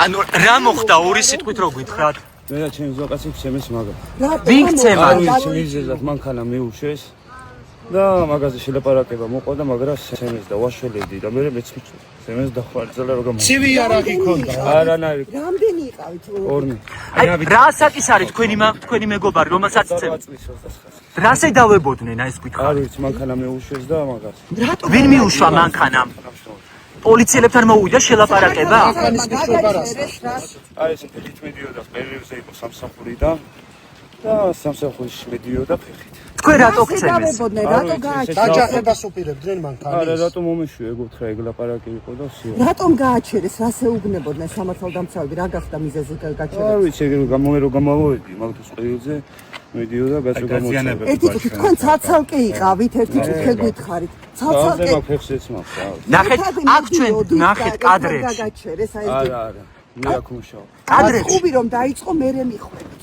ანუ რა მოხდა ორი სიტყვით რო გითხრათ? მე და ჩემი ზოყაცი ჩემს მაგა. ვინ გცემა? მიზეზად მანქანა მიუშვეს და მაგაზე შელაპარაკება მოყვა და მაგრა სემეს და ვაშველედი და მე მეც სემეს დახვალწელა რომ გამო. ცივი არაღი ქონდა. არანაირი. რამდენი იყავით? ორნი. აი რა საკის არის თქვენი მეგობარი რომელსაც ცემ? რასე დავებოდნენ აი ეს გითხრათ? არ ვიცი მანქანა მიუშვეს და მაგას. ვინ მიუშვა მანქანამ? პოლიციელებთან მოუვიდა შელაპარაკება? აი ეს ფეხით მედიოდა პერიოდზე იყო სამსახურიდან და სამსახურში მედიოდა ფეხით. თქვენ რატო გცემეს? რატო გააჩერეს? დაჯახებას უპირებდნენ მანქანის. არა რატომ მომეშვი ეგ უთხრა ეგ ლაპარაკი იყო და სიო. რატომ გააჩერეს? რას ეუბნებოდნენ სამართალდამცავები? რა გახდა მიზეზი არ გაჩერების? ვიცი ეგ გამოვედი მაგათოს ყიილზე მედიოდა გასულ გამოცემას. ერთი წუთი თქვენ ცალ-ცალკე იყავით, ერთი წუთი გითხარით. ცალ-ცალკე ფეხშეც მაქვს. ნახეთ აქ ჩვენ ნახეთ კადრებში. გააჩერეს აი ეს არა მე აქ მუშაობ. კადრებში ხუბი რომ დაიწყო მერე მიხვდებით.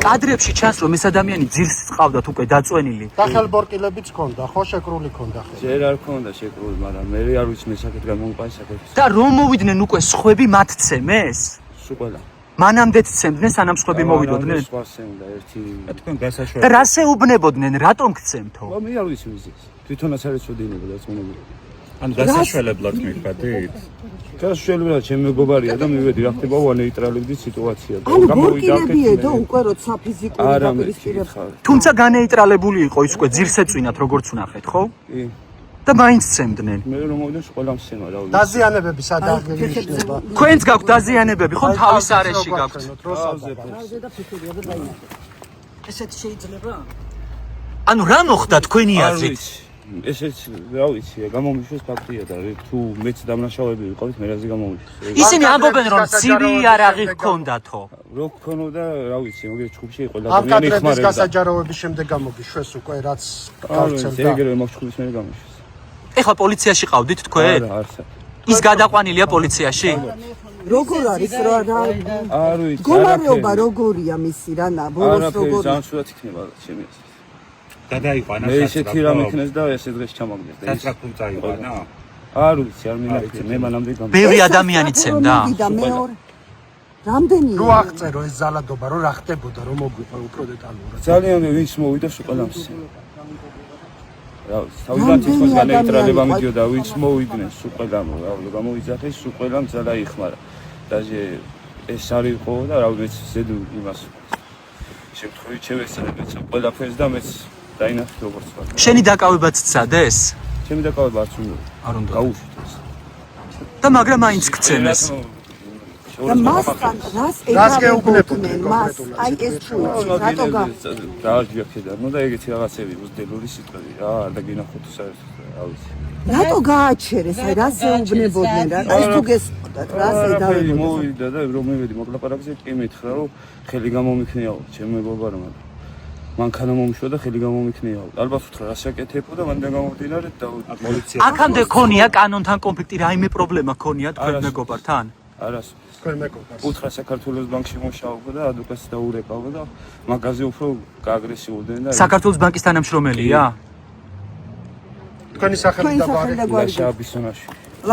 კადრებში ჩანს რომ ეს ადამიანი ძირს ყავდათ უკვე დაწვენილი. დახელბორკილებიც ქონდა, ხო შეკრული ქონდა ხე. ჯერ არ ქონდა შეკრული, მაგრამ მე არ ვიცი მე საკეთ გამომყარი საკეთ. და რომ მოვიდნენ უკვე სხვები მათ ცემეს? სულ ყველა. მანამდე ცემდნენ სანამ სხვები მოვიდოდნენ? სხვა სემდა ერთი. თქვენ გასაშვები. და რას ეუბნებოდნენ? რატომ გცემთო? მე არ ვიცი მიზეზს. თვითონაც არ ეცოდინება დაწმუნებული. ანუ გასაშველებლად მიხდით? გასაშველებლად ჩემი მეგობარია და მივედი რა ხდება ვანეიტრალებდი სიტუაცია და ანუ ბორკილებიედო უკვე როცა ფიზიკური დაპირისპირება. თუმცა განეიტრალებული იყო ის უკვე ძირს ეწვინათ როგორც ვნახეთ, ხო? კი. და მაინც ცემდნენ. მე რომ მოვიდა ყველამ სემა რა ვიცი. დაზიანებები სად აღნიშნება? თქვენც გაქვთ დაზიანებები, ხო? თავის არეში გაქვთ. ესეთ შეიძლება? ანუ რა მოხდა თქვენი აზრით? ესეც რა ვიცი, გამომიშვეს ფაქტია და თუ მეც დამნაშავეები ვიყავით, მე რაზე გამომიშვეს. ისინი ამბობენ რომ ცივი არაღი გქონდათო. რო გქონოდა, რა ვიცი, მოგე ჩხუბში იყო და ამ კადრების გასაჯაროების შემდეგ გამოგიშვეს უკვე რაც გავცელდა. ეგრევე მაჩხუბის მე გამიშვეს. ეხლა პოლიციაში ყავდით თქვენ? არა, არც. ის გადაყვანილია პოლიციაში? როგორ არის რა არ ვიცი. მდგომარეობა როგორია მისი რა ბოლოს როგორ ძალიან სულად იქნება ჩემი აზრით. გადაიყვანა მე ისეთი რამ იქნეს და ესე დღეს ჩამაგდეს და ის საკუთარ წაიყვანა. არ ვიცი, არ მინახე, მე მანამდე გამ. ბევრი ადამიანი ცემდა. მეორე რამდენი რო აღწერო ეს ზალადობა რო რა ხდებოდა რომ მოგვიყვა უფრო დეტალურად. ძალიან ვინც მოვიდა სულ ყველამს. რა ვიცი, თავიდან თითქოს განეიტრალება მიდიოდა, ვინც მოვიდნენ სულ ყველამ, რა ვიცი, გამოიძახეს სულ ყველამ ძალა იხმარა. დაჟე ეს არის იყო და რა ვიცი, ზედ იმას შემთხვევით შევეცადეთ ყველაფერს და მეც დაინახეთ როგორც ვარ. შენი დაკავებაც სცადეს? ჩემი დაკავება არც უნდა. არ უნდა. გაუშვით ეს. და მაგრამ მაინც გცემეს. და მასთან რას რას ეკავებოდნენ გეუბნებოდნენ მას კონკრეტულად? აი ეს ჩვენი რატო დააჟია ქედა, ნუ და ეგეთი რაღაცები უძდელური სიტყვები რა, არ დაგინახოთ საერთოდ, რა ვიცი. რატო გააჩერეს აი რას ეუბნებოდნენ რა ეს თუ გესწოდათ რას არაფერი ედავებოდნენ მოვიდა და რომ მივედი მოკლაპარაკზე კი მითხრა რომ ხელი გამომიქნიაო ჩემ მეგობარმა მანქანა მომშვა და ხელი გამომიქნიაო ალბათ უთხრა რა საკეთებო და მანდ გამოვდინარეთ და პოლიცია აქამდე ქონია კანონთან კონფლიქტი, რაიმე პრობლემა ქონია თქვენ არასოდეს. მეგობართან? არას თქვენ მეგობარს. უთხრა საქართველოს ბანკში მუშაობდა და ადვოკატს დაურეკავდა და მაგაზე უფრო გააგრესიულდნენ და საქართველოს ბანკის თანამშრომელია? თქვენი სახელი და გვარი. სახედა გვარი ლაშა ბისონაშვილი